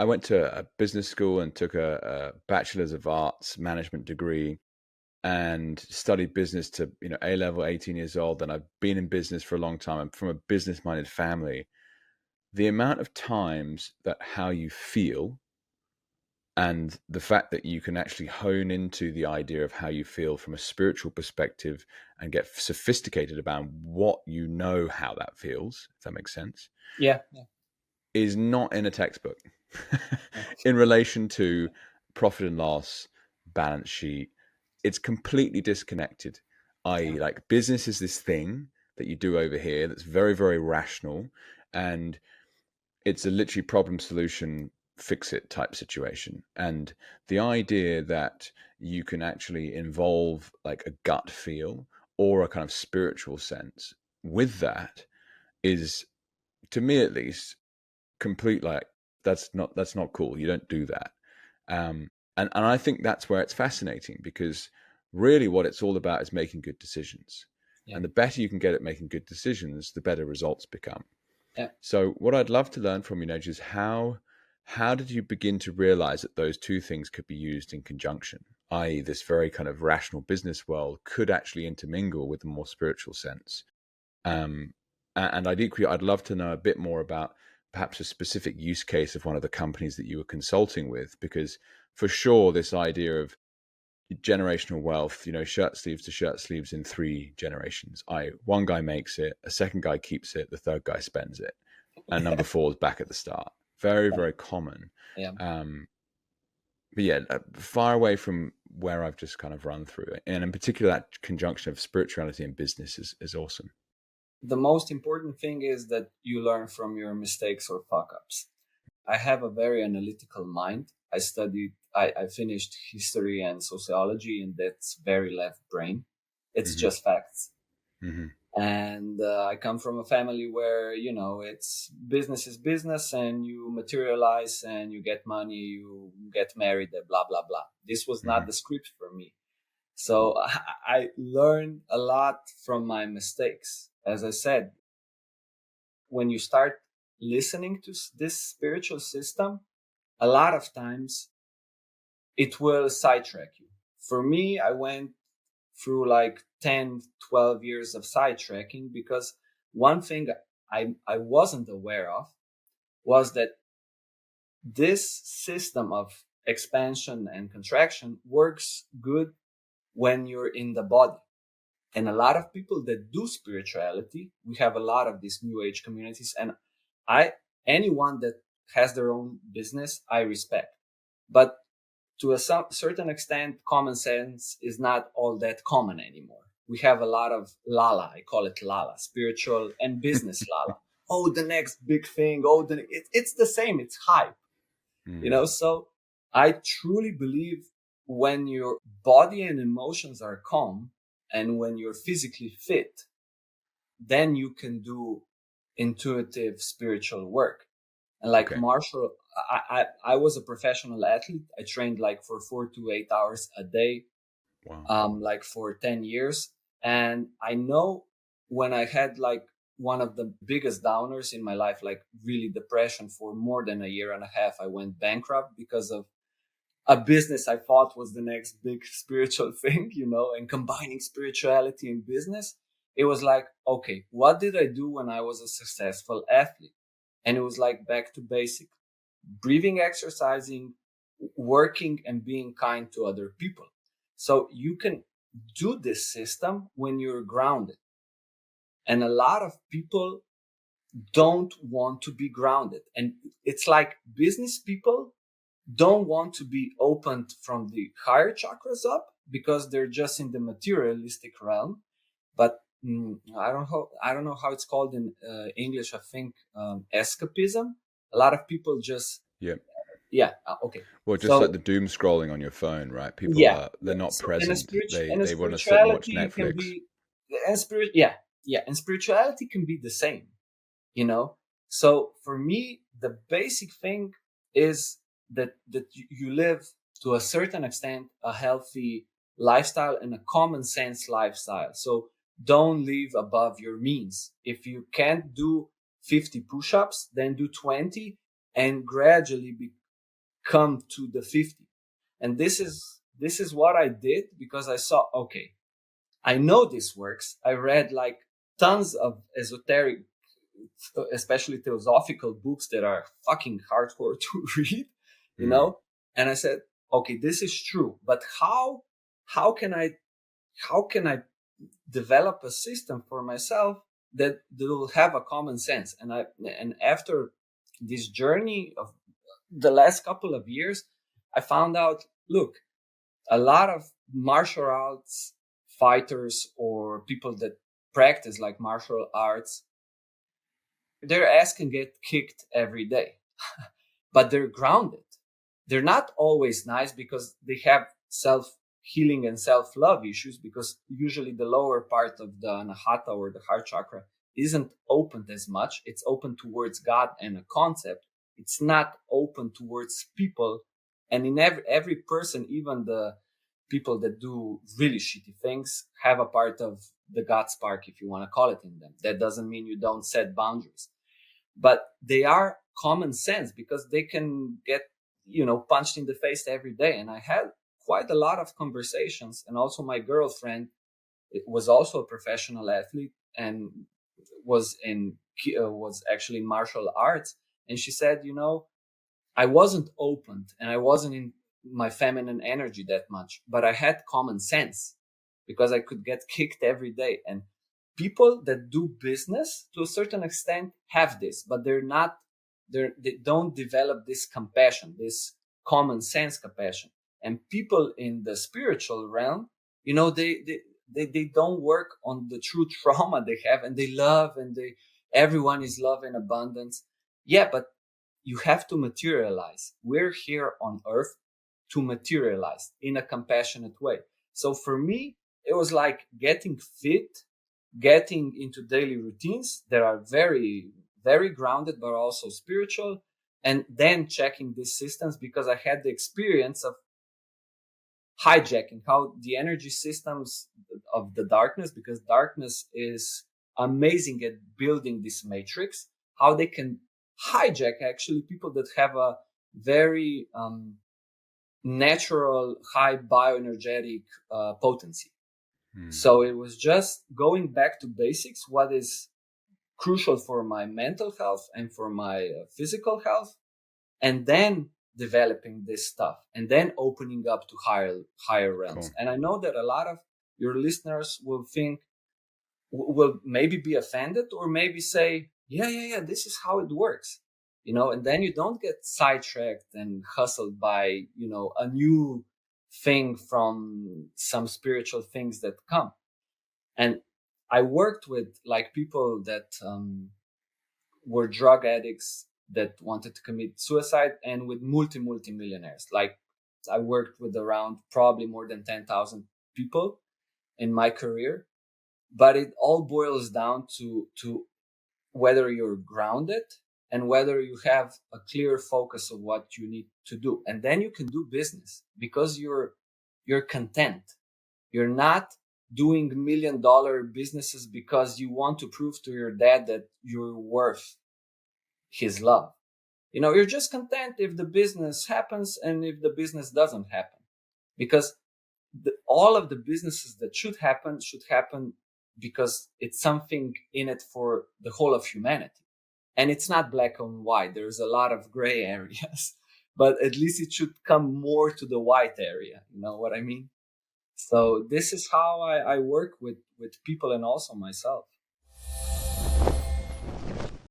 I went to a business school and took a bachelor's of arts management degree and studied business to, A level, 18 years old. And I've been in business for a long time. I'm from a business minded family. The amount of times that how you feel and the fact that you can actually hone into the idea of how you feel from a spiritual perspective and get sophisticated about what how that feels, if that makes sense, Yeah. Yeah. is not in a textbook in relation to profit and loss, balance sheet. It's completely disconnected. Yeah. I.e., like business is this thing that you do over here that's very, very rational, and it's a literally problem solution fix it type situation. And the idea that you can actually involve like a gut feel or a kind of spiritual sense with that is, to me at least, complete like that's not cool. You don't do that. And I think that's where it's fascinating, because really what it's all about is making good decisions. Yeah. And the better you can get at making good decisions, the better results become. Yeah. So what I'd love to learn from you, Naj, is how did you begin to realize that those two things could be used in conjunction, i.e., this very kind of rational business world could actually intermingle with a more spiritual sense? Um, and I'd love to know a bit more about perhaps a specific use case of one of the companies that you were consulting with, because for sure, this idea of generational wealth, shirt sleeves to shirt sleeves in 3 generations. One guy makes it, a second guy keeps it, the third guy spends it, and number four is back at the start. Very, very common. Yeah. Um, but yeah, far away from where I've just kind of run through it, and in particular, that conjunction of spirituality and business is awesome. The most important thing is that you learn from your mistakes or fuck ups. I have a very analytical mind. I finished history and sociology, and that's very left brain. It's Hmm. just facts. Hmm. And I come from a family where, it's business is business, and you materialize and you get money, you get married, blah, blah, blah. This was not Hmm. the script for me. So I learned a lot from my mistakes. As I said, when you start listening to this spiritual system, a lot of times it will sidetrack you. For me, I went through like 10, 12 years of sidetracking because one thing I wasn't aware of was that this system of expansion and contraction works good when you're in the body. And a lot of people that do spirituality, we have a lot of these new age communities, and I anyone that has their own business, I respect. But to a certain extent, common sense is not all that common anymore. We have a lot of lala. I call it lala, spiritual and business lala. Oh, the next big thing. Oh, it's the same. It's hype, Hmm. So I truly believe when your body and emotions are calm and when you're physically fit, then you can do intuitive spiritual work. And like Okay. martial, I was a professional athlete. I trained like for 4 to 8 hours a day, Wow. like for 10 years. And I know when I had like one of the biggest downers in my life, like really depression for more than a year and a half, I went bankrupt because of a business I thought was the next big spiritual thing, and combining spirituality and business. It was like, okay, what did I do when I was a successful athlete? And it was like back to basic: breathing, exercising, working, and being kind to other people. So you can do this system when you're grounded. And a lot of people don't want to be grounded. And it's like business people don't want to be opened from the higher chakras up because they're just in the materialistic realm. But I don't know how it's called in English. I think escapism. A lot of people just Yeah. yeah okay. Well, just like So the doom scrolling on your phone, right? People yeah, are they're yeah. not So and a present. spirit They and a they want to sit and watch spirituality can Netflix. be and spirit yeah, and spirituality can be the same. you know so for me the basic thing is that you live to a certain extent a healthy lifestyle and a common sense lifestyle. So don't live above your means. If you can't do 50 push-ups, then do 20, and gradually come to the 50. And this is what I did, because I saw, okay, I know this works. I read like tons of esoteric, especially philosophical books that are fucking hardcore to read, you Mm. know? And I said, okay, this is true, but how can I, how can I develop a system for myself that will have a common sense? And after this journey of the last couple of years, I found out, look, a lot of martial arts fighters or people that practice like martial arts, their ass can get kicked every day, but they're grounded. They're not always nice because they have self healing and self love issues, because usually the lower part of the anahata or the heart chakra isn't opened as much. It's open towards God and a concept. It's not open towards people. And in every person, even the people that do really shitty things, have a part of the God spark, if you want to call it, in them. That doesn't mean you don't set boundaries, but they are common sense because they can get, punched in the face every day. And I had quite a lot of conversations. And also my girlfriend was also a professional athlete and was actually in martial arts. And she said, I wasn't opened and I wasn't in my feminine energy that much, but I had common sense because I could get kicked every day. And people that do business to a certain extent have this, but they don't develop this compassion, this common sense compassion. And people in the spiritual realm, they don't work on the true trauma they have, and they love, and everyone is love and abundance. Yeah, but you have to materialize. We're here on earth to materialize in a compassionate way. So for me, it was like getting fit, getting into daily routines that are very, very grounded, but also spiritual, and then checking these systems, because I had the experience of hijacking how the energy systems of the darkness, because darkness is amazing at building this matrix, how they can hijack actually people that have a very natural high bioenergetic potency. Mm. So it was just going back to basics, what is crucial for my mental health and for my physical health, and then developing this stuff, and then opening up to higher realms. Cool. And I know that a lot of your listeners will will maybe be offended, or maybe say, yeah, this is how it works, and then you don't get sidetracked and hustled by, a new thing from some spiritual things that come. And I worked with like people that were drug addicts that wanted to commit suicide, and with multi millionaires. Like, I worked with around probably more than 10,000 people in my career, but it all boils down to whether you're grounded and whether you have a clear focus of what you need to do. And then you can do business because you're content. You're not doing $1 million businesses because you want to prove to your dad that you're worth his love. You're just content if the business happens and if the business doesn't happen. Because all of the businesses that should happen because it's something in it for the whole of humanity. And it's not black and white. There's a lot of gray areas, but at least it should come more to the white area. You know what I mean? So this is how I work with people and also myself.